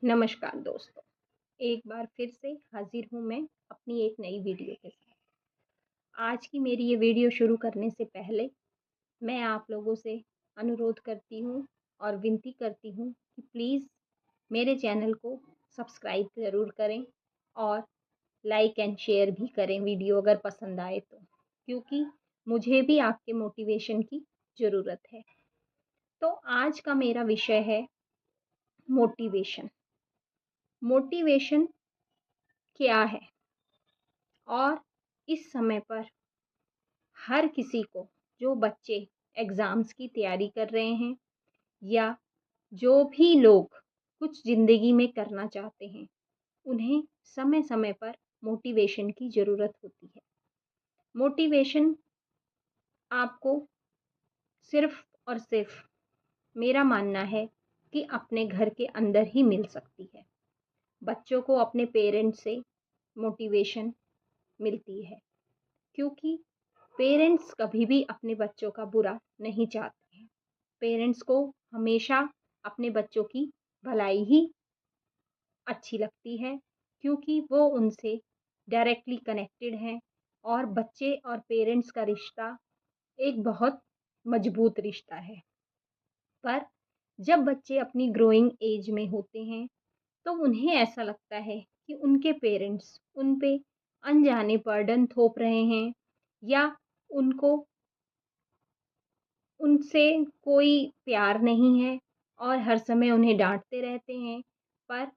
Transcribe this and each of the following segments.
नमस्कार दोस्तों, एक बार फिर से हाज़िर हूँ मैं अपनी एक नई वीडियो के साथ। आज की मेरी ये वीडियो शुरू करने से पहले मैं आप लोगों से अनुरोध करती हूँ और विनती करती हूँ कि प्लीज़ मेरे चैनल को सब्सक्राइब ज़रूर करें और लाइक एंड शेयर भी करें वीडियो अगर पसंद आए तो, क्योंकि मुझे भी आपके मोटिवेशन की ज़रूरत है। तो आज का मेरा विषय है मोटिवेशन। मोटिवेशन क्या है? और इस समय पर हर किसी को, जो बच्चे एग्ज़ाम्स की तैयारी कर रहे हैं या जो भी लोग कुछ ज़िंदगी में करना चाहते हैं, उन्हें समय-समय पर मोटिवेशन की ज़रूरत होती है। मोटिवेशन आपको सिर्फ़ और सिर्फ़ मेरा मानना है कि अपने घर के अंदर ही मिल सकती है। बच्चों को अपने पेरेंट्स से मोटिवेशन मिलती है, क्योंकि पेरेंट्स कभी भी अपने बच्चों का बुरा नहीं चाहते हैं। पेरेंट्स को हमेशा अपने बच्चों की भलाई ही अच्छी लगती है, क्योंकि वो उनसे डायरेक्टली कनेक्टेड हैं और बच्चे और पेरेंट्स का रिश्ता एक बहुत मजबूत रिश्ता है। पर जब बच्चे अपनी ग्रोइंग एज में होते हैं, तो उन्हें ऐसा लगता है कि उनके पेरेंट्स उन पे अनजाने बर्डन थोप रहे हैं या उनको उनसे कोई प्यार नहीं है और हर समय उन्हें डाँटते रहते हैं। पर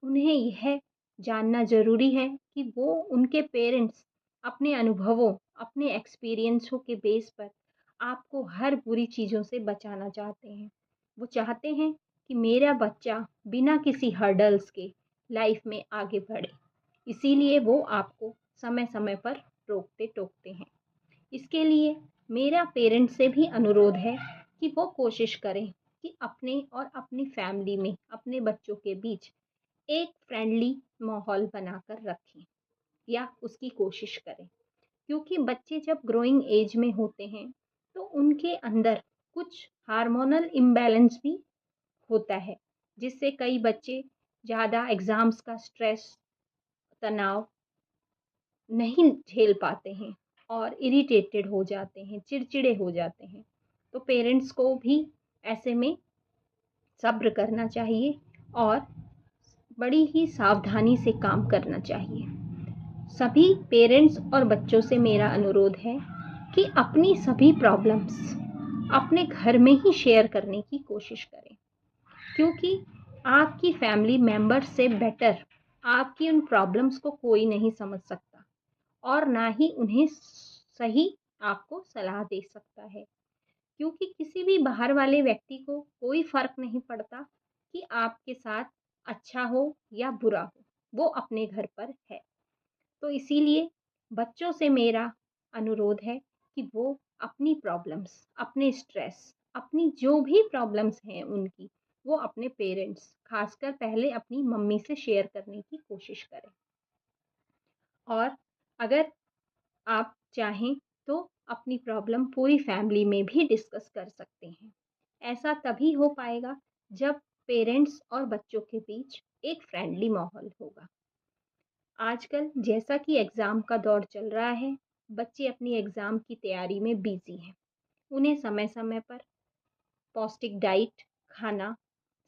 उन्हें यह जानना ज़रूरी है कि वो उनके पेरेंट्स अपने अनुभवों, अपने एक्सपीरियंसों के बेस पर आपको हर बुरी चीज़ों से बचाना चाहते हैं। वो चाहते हैं कि मेरा बच्चा बिना किसी हर्डल्स के लाइफ़ में आगे बढ़े। इसीलिए वो आपको समय-समय पर रोकते-टोकते हैं। इसके लिए मेरा पेरेंट्स से भी अनुरोध है कि वो कोशिश करें कि अपने और अपनी फैमिली में अपने बच्चों के बीच एक फ्रेंडली माहौल बनाकर रखें या उसकी कोशिश करें, क्योंकि बच्चे जब ग्रोइंग एज में होते हैं तो उनके अंदर कुछ हार्मोनल इम्बैलेंस भी होता है, जिससे कई बच्चे ज़्यादा एग्ज़ाम्स का स्ट्रेस, तनाव नहीं झेल पाते हैं और इरिटेटेड हो जाते हैं, चिड़चिड़े हो जाते हैं। तो पेरेंट्स को भी ऐसे में सब्र करना चाहिए और बड़ी ही सावधानी से काम करना चाहिए। सभी पेरेंट्स और बच्चों से मेरा अनुरोध है कि अपनी सभी प्रॉब्लम्स अपने घर में ही शेयर करने की कोशिश करें, क्योंकि आपकी फैमिली मेंबर से बेटर आपकी उन प्रॉब्लम्स को कोई नहीं समझ सकता और ना ही उन्हें सही आपको सलाह दे सकता है, क्योंकि किसी भी बाहर वाले व्यक्ति को कोई फ़र्क नहीं पड़ता कि आपके साथ अच्छा हो या बुरा हो, वो अपने घर पर है। तो इसीलिए बच्चों से मेरा अनुरोध है कि वो अपनी प्रॉब्लम्स, अपने स्ट्रेस, अपनी जो भी प्रॉब्लम्स हैं उनकी, वो अपने पेरेंट्स, ख़ासकर पहले अपनी मम्मी से शेयर करने की कोशिश करें। और अगर आप चाहें तो अपनी प्रॉब्लम पूरी फैमिली में भी डिस्कस कर सकते हैं। ऐसा तभी हो पाएगा जब पेरेंट्स और बच्चों के बीच एक फ्रेंडली माहौल होगा। आजकल जैसा कि एग्ज़ाम का दौर चल रहा है, बच्चे अपनी एग्ज़ाम की तैयारी में बिज़ी हैं। उन्हें समय-समय पर पौष्टिक डाइट, खाना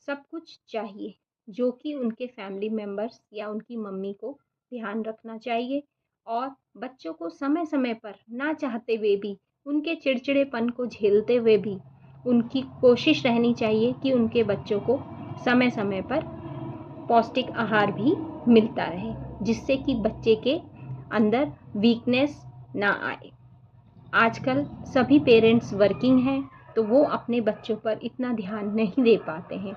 सब कुछ चाहिए, जो कि उनके फैमिली मेंबर्स या उनकी मम्मी को ध्यान रखना चाहिए और बच्चों को समय-समय पर ना चाहते हुए भी, उनके चिड़चिड़ेपन को झेलते हुए भी, उनकी कोशिश रहनी चाहिए कि उनके बच्चों को समय-समय पर पौष्टिक आहार भी मिलता रहे, जिससे कि बच्चे के अंदर वीकनेस ना आए। आजकल सभी पेरेंट्स वर्किंग हैं, तो वो अपने बच्चों पर इतना ध्यान नहीं दे पाते हैं,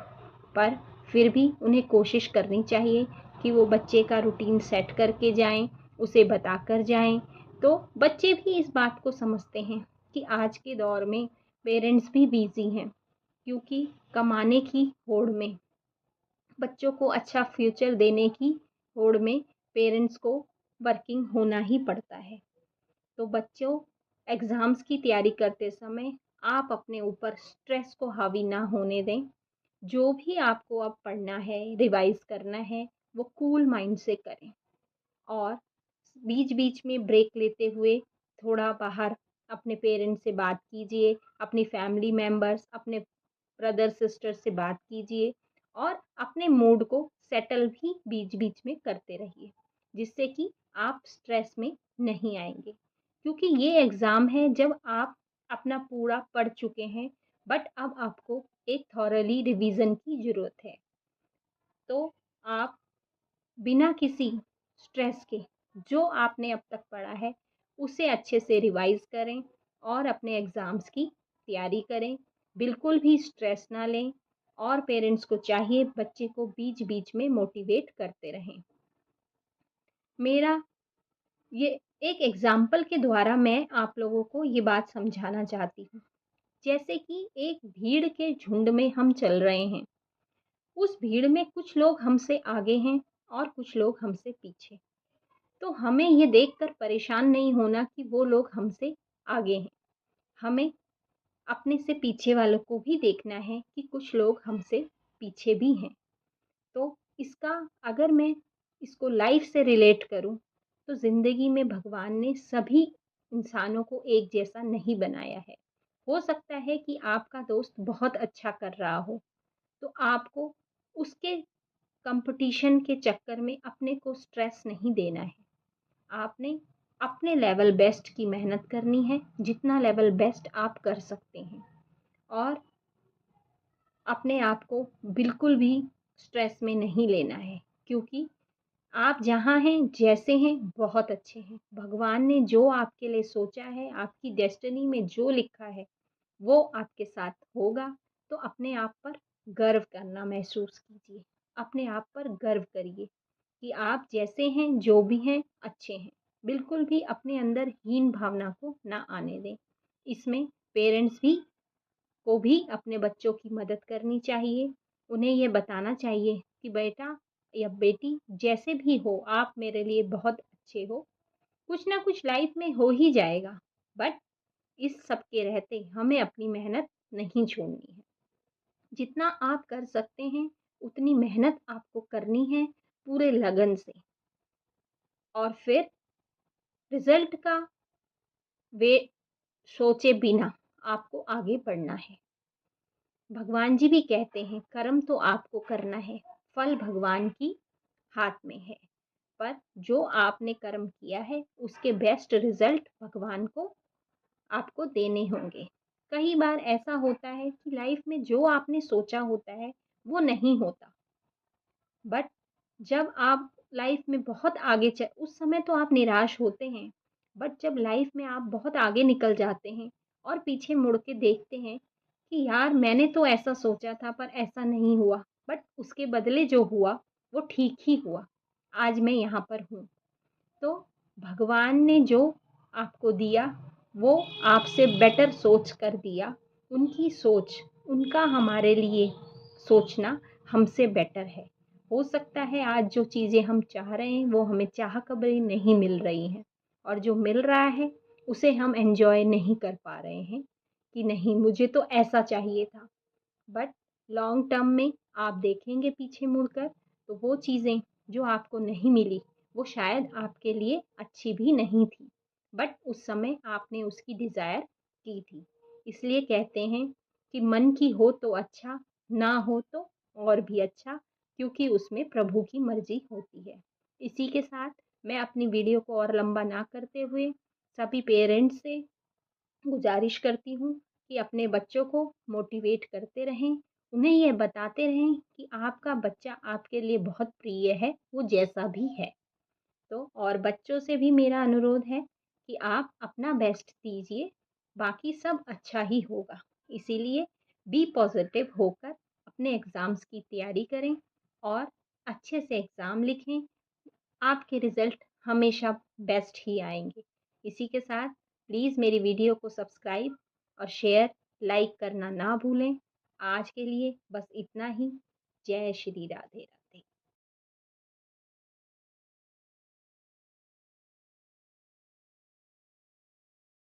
पर फिर भी उन्हें कोशिश करनी चाहिए कि वो बच्चे का रूटीन सेट करके जाएँ, उसे बताकर जाएँ। तो बच्चे भी इस बात को समझते हैं कि आज के दौर में पेरेंट्स भी बिज़ी हैं, क्योंकि कमाने की होड़ में, बच्चों को अच्छा फ्यूचर देने की होड़ में पेरेंट्स को वर्किंग होना ही पड़ता है। तो बच्चों, एग्ज़ाम्स की तैयारी करते समय आप अपने ऊपर स्ट्रेस को हावी ना होने दें। जो भी आपको अब पढ़ना है, रिवाइज़ करना है, वो कूल माइंड से करें और बीच-बीच में ब्रेक लेते हुए थोड़ा बाहर अपने पेरेंट्स से बात कीजिए, अपनी फैमिली मेंबर्स, अपने ब्रदर सिस्टर से बात कीजिए और अपने मूड को सेटल भी बीच-बीच में करते रहिए, जिससे कि आप स्ट्रेस में नहीं आएँगे। क्योंकि ये एग्ज़ाम है जब आप अपना पूरा पढ़ चुके हैं, बट अब आपको एक थॉरली रिवीज़न की ज़रूरत है। तो आप बिना किसी स्ट्रेस के जो आपने अब तक पढ़ा है, उसे अच्छे से रिवाइज़ करें और अपने एग्ज़ाम्स की तैयारी करें। बिल्कुल भी स्ट्रेस ना लें और पेरेंट्स को चाहिए बच्चे को बीच-बीच में मोटिवेट करते रहें। मेरा ये एक एग्ज़ाम्पल के द्वारा मैं आप लोगों को ये बात समझाना चाहती हूँ। जैसे कि एक भीड़ के झुंड में हम चल रहे हैं। उस भीड़ में कुछ लोग हमसे आगे हैं और कुछ लोग हमसे पीछे। तो हमें ये देखकर परेशान नहीं होना कि वो लोग हमसे आगे हैं। हमें अपने से पीछे वालों को भी देखना है कि कुछ लोग हमसे पीछे भी हैं। तो इसका अगर मैं इसको लाइफ से रिलेट करूँ, तो ज़िंदगी में भगवान ने सभी इंसानों को एक जैसा नहीं बनाया है। हो सकता है कि आपका दोस्त बहुत अच्छा कर रहा हो, तो आपको उसके कॉम्पिटिशन के चक्कर में अपने को स्ट्रेस नहीं देना है। आपने अपने लेवल बेस्ट की मेहनत करनी है, जितना लेवल बेस्ट आप कर सकते हैं और अपने आप को बिल्कुल भी स्ट्रेस में नहीं लेना है क्योंकि आप जहाँ हैं, जैसे हैं, बहुत अच्छे हैं। भगवान ने जो आपके लिए सोचा है, आपकी डेस्टिनी में जो लिखा है, वो आपके साथ होगा। तो अपने आप पर गर्व करना महसूस कीजिए। अपने आप पर गर्व करिए कि आप जैसे हैं, जो भी हैं, अच्छे हैं। बिल्कुल भी अपने अंदर हीन भावना को ना आने दें। इसमें पेरेंट्स को भी अपने बच्चों की मदद करनी चाहिए। उन्हें ये बताना चाहिए कि बेटा या बेटी जैसे भी हो, आप मेरे लिए बहुत अच्छे हो। कुछ ना कुछ लाइफ में हो ही जाएगा, बट इस सब के रहते हमें अपनी मेहनत नहीं छोड़नी है। जितना आप कर सकते हैं, उतनी मेहनत आपको करनी है पूरे लगन से और फिर रिज़ल्ट का वे सोचे बिना आपको आगे बढ़ना है। भगवान जी भी कहते हैं कर्म तो आपको करना है, फल भगवान की हाथ में है। पर जो आपने कर्म किया है उसके बेस्ट रिज़ल्ट भगवान को आपको देने होंगे। कई बार ऐसा होता है कि लाइफ में जो आपने सोचा होता है वो नहीं होता। बट जब आप लाइफ में बहुत आगे च उस समय तो आप निराश होते हैं, बट जब लाइफ में आप बहुत आगे निकल जाते हैं और पीछे मुड़ के देखते हैं कि यार मैंने तो ऐसा सोचा था पर ऐसा नहीं हुआ, बट उसके बदले जो हुआ वो ठीक ही हुआ। आज मैं यहाँ पर हूँ। तो भगवान ने जो आपको दिया वो आपसे बेटर सोच कर दिया। उनकी सोच, उनका हमारे लिए सोचना हमसे बेटर है। हो सकता है आज जो चीज़ें हम चाह रहे हैं वो हमें चाह कभी नहीं मिल रही हैं और जो मिल रहा है उसे हम एन्जॉय नहीं कर पा रहे हैं कि नहीं मुझे तो ऐसा चाहिए था। बट लॉन्ग टर्म में आप देखेंगे पीछे मुड़कर तो वो चीज़ें जो आपको नहीं मिली वो शायद आपके लिए अच्छी भी नहीं थी, बट उस समय आपने उसकी डिज़ायर की थी। इसलिए कहते हैं कि मन की हो तो अच्छा, ना हो तो और भी अच्छा, क्योंकि उसमें प्रभु की मर्ज़ी होती है। इसी के साथ मैं अपनी वीडियो को और लंबा ना करते हुए सभी पेरेंट्स से गुज़ारिश करती हूँ कि अपने बच्चों को मोटिवेट करते रहें, उन्हें ये बताते रहें कि आपका बच्चा आपके लिए बहुत प्रिय है, वो जैसा भी है। तो और बच्चों से भी मेरा अनुरोध है कि आप अपना बेस्ट दीजिए, बाकी सब अच्छा ही होगा। इसीलिए बी पॉज़िटिव होकर अपने एग्ज़ाम्स की तैयारी करें और अच्छे से एग्ज़ाम लिखें। आपके रिज़ल्ट हमेशा बेस्ट ही आएँगे। इसी के साथ प्लीज़ मेरी वीडियो को सब्सक्राइब और शेयर, लाइक करना ना भूलें। आज के लिए बस इतना ही। जय श्री राधे।